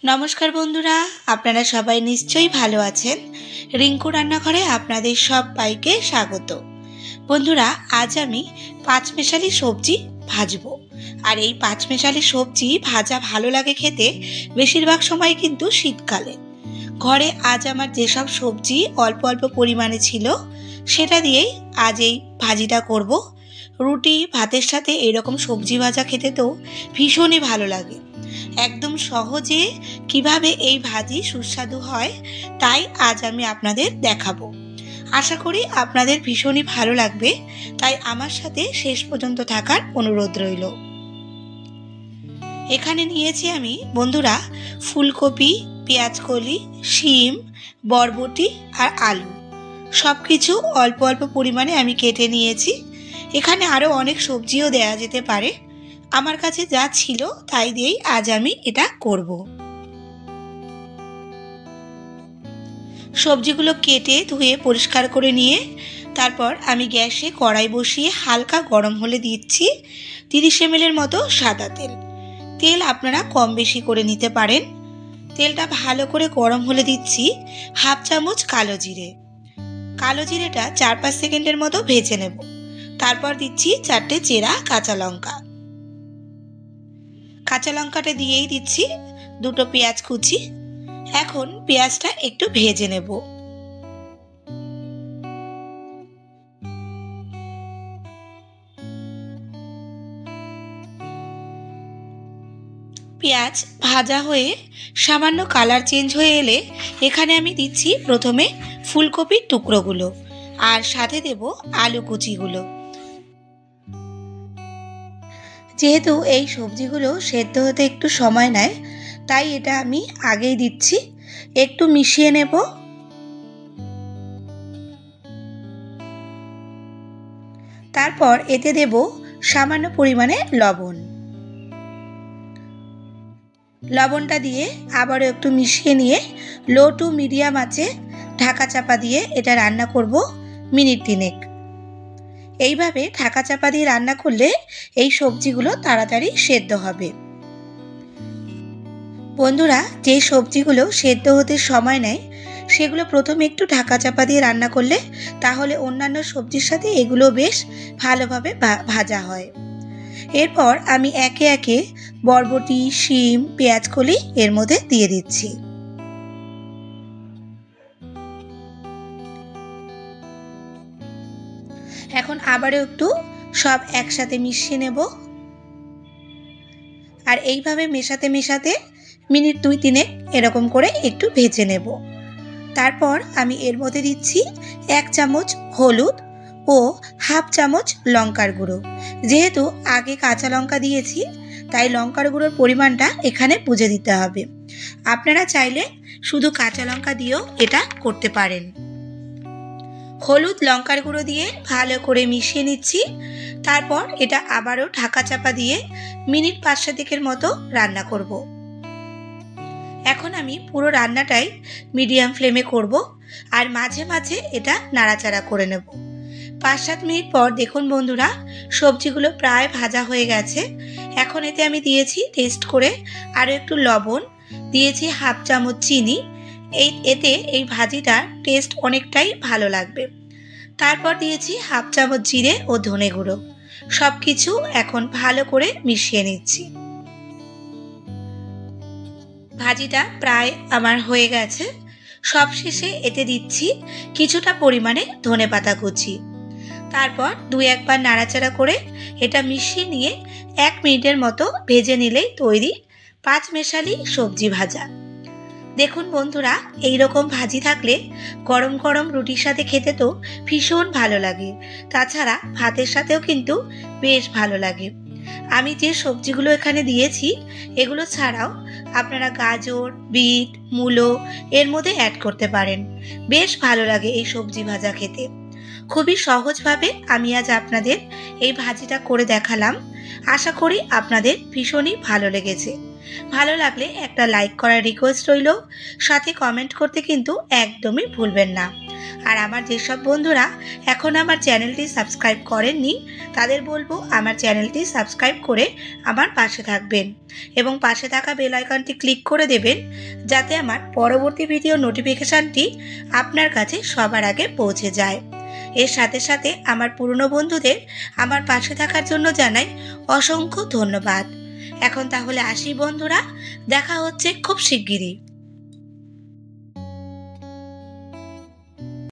নমস্কার বন্ধুরা, আপনারা সবাই নিশ্চয়ই ভালো আছেন। রিঙ্কু রান্নাঘরে আপনাদের সবাইকে স্বাগত। বন্ধুরা, আজ আমি পাঁচমেশালি সবজি ভাজবো। আর এই পাঁচমেশালি সবজি ভাজা ভালো লাগে খেতে, বেশিরভাগ সময় কিন্তু শীতকালে। ঘরে আজ আমার যেসব সবজি অল্প অল্প পরিমাণে ছিল, সেটা দিয়েই আজ এই ভাজিটা করব। রুটি ভাতের সাথে এরকম সবজি ভাজা খেতে তো ভীষণই ভালো লাগে। একদম সহজে কিভাবে এই ভাজি সুস্বাদু হয়, তাই আজ আমি আপনাদের দেখাবো। আশা করি আপনাদের ভীষণই ভালো লাগবে, তাই আমার সাথে শেষ পর্যন্ত থাকার অনুরোধ রইল। এখানে নিয়েছি আমি বন্ধুরা ফুলকপি, পেঁয়াজকলি, শিম, বরবটি আর আলু। সব কিছু অল্প অল্প পরিমাণে আমি কেটে নিয়েছি। এখানে আরও অনেক সবজিও দেয়া যেতে পারে, আমার কাছে যা ছিল তাই দিয়েই আজ আমি এটা করব। সবজিগুলো কেটে ধুয়ে পরিষ্কার করে নিয়ে তারপর আমি গ্যাসে কড়াই বসিয়ে হালকা গরম হলে দিচ্ছি 30 ml মতো সাদা তেল। তেল আপনারা কম বেশি করে নিতে পারেন। তেলটা ভালো করে গরম হলে দিচ্ছি হাফ চামচ কালো জিরে। কালো জিরেটা 4-5 সেকেন্ডের মতো ভেজে নেব। তারপর দিচ্ছি 4টে চেরা কাঁচা লঙ্কা। কাঁচা লঙ্কাটা দিয়েই দিচ্ছি 2টো পেঁয়াজ কুচি। এখন পেঁয়াজটা একটু ভেজে নেব। পেঁয়াজ ভাজা হয়ে সামান্য কালার চেঞ্জ হয়ে এলে এখানে আমি দিচ্ছি প্রথমে ফুলকপির টুকরোগুলো আর সাথে দেব আলু কুচিগুলো। যেহেতু এই সবজিগুলো সেদ্ধ হতে একটু সময় নেয়, তাই এটা আমি আগেই দিচ্ছি। একটু মিশিয়ে নেব। তারপর এতে দেব সামান্য পরিমাণে লবণ। লবণটা দিয়ে আবারও একটু মিশিয়ে নিয়ে লো টু মিডিয়াম আঁচে ঢাকা চাপা দিয়ে এটা রান্না করব মিনিট 3। এইভাবে ঢাকা চাপা দিয়ে রান্না করলে এই সবজিগুলো তাড়াতাড়ি সেদ্ধ হবে। বন্ধুরা, যে সবজিগুলো সেদ্ধ হতে সময় নেয় সেগুলো প্রথমে একটু ঢাকা চাপা দিয়ে রান্না করলে তাহলে অন্যান্য সবজির সাথে এগুলো বেশ ভালোভাবে ভাজা হয়। এরপর আমি একে একে বরবটি, শিম, পেঁয়াজকলি এর মধ্যে দিয়ে দিচ্ছি। এখন আবারও একটু সব একসাথে মিশিয়ে নেব। আর এইভাবে মেশাতে মেশাতে মিনিট 2-3 এরকম করে একটু ভেজে নেব। তারপর আমি এর মধ্যে দিচ্ছি 1 চামচ হলুদ ও হাফ চামচ লঙ্কার গুঁড়ো। যেহেতু আগে কাঁচা লঙ্কা দিয়েছি, তাই লঙ্কার গুঁড়োর পরিমাণটা এখানে বুঝে দিতে হবে। আপনারা চাইলে শুধু কাঁচা লঙ্কা দিয়েও এটা করতে পারেন। হলুদ লঙ্কার গুঁড়ো দিয়ে ভালো করে মিশিয়ে নিচ্ছি। তারপর এটা আবারও ঢাকা চাপা দিয়ে মিনিট 5-7 মতো রান্না করব। এখন আমি পুরো রান্নাটাই মিডিয়াম ফ্লেমে করব আর মাঝে মাঝে এটা নাড়াচাড়া করে নেব। 5-7 মিনিট পর দেখুন বন্ধুরা, সবজিগুলো প্রায় ভাজা হয়ে গেছে। এখন এতে আমি দিয়েছি টেস্ট করে আরও একটু লবণ, দিয়েছি হাফ চামচ চিনি। এতে এই ভাজিটার টেস্ট অনেকটাই ভালো লাগবে। তারপর দিয়েছি হাফ চামচ জিরে ও ধনে গুঁড়ো। সব কিছু এখন ভালো করে মিশিয়ে নিচ্ছি। ভাজিটা প্রায় আমার হয়ে গেছে। সবশেষে এতে দিচ্ছি কিছুটা পরিমাণে ধনেপাতা কুচি। তারপর 2-1 বার নাড়াচাড়া করে এটা মিশিয়ে নিয়ে 1 মিনিটের মতো ভেজে নিলেই তৈরি পাঁচমেশালি সবজি ভাজা। দেখুন বন্ধুরা, এইরকম ভাজি থাকলে গরম গরম রুটির সাথে খেতে তো ভীষণ ভালো লাগে। তাছাড়া ভাতের সাথেও কিন্তু বেশ ভালো লাগে। আমি যে সবজিগুলো এখানে দিয়েছি এগুলো ছাড়াও আপনারা গাজর, বিট, মূলো এর মধ্যে অ্যাড করতে পারেন। বেশ ভালো লাগে এই সবজি ভাজা খেতে। খুবই সহজভাবে আমি আজ আপনাদের এই ভাজিটা করে দেখালাম। আশা করি আপনাদের ভীষণই ভালো লেগেছে। ভালো লাগলে একটা লাইক করার রিকোয়েস্ট রইল, সাথে কমেন্ট করতে কিন্তু একদমই ভুলবেন না। আর আমার যেসব বন্ধুরা এখন আমার চ্যানেলটি সাবস্ক্রাইব করেননি তাদের বলবো আমার চ্যানেলটি সাবস্ক্রাইব করে আমার পাশে থাকবেন এবং পাশে থাকা বেল আইকনটি ক্লিক করে দেবেন, যাতে আমার পরবর্তী ভিডিও নোটিফিকেশানটি আপনার কাছে সবার আগে পৌঁছে যায়। এর সাথে সাথে আমার পুরনো বন্ধুদের আমার পাশে থাকার জন্য জানাই অসংখ্য ধন্যবাদ। এখন তাহলে আসি বন্ধুরা, দেখা হচ্ছে খুব শিগগিরই।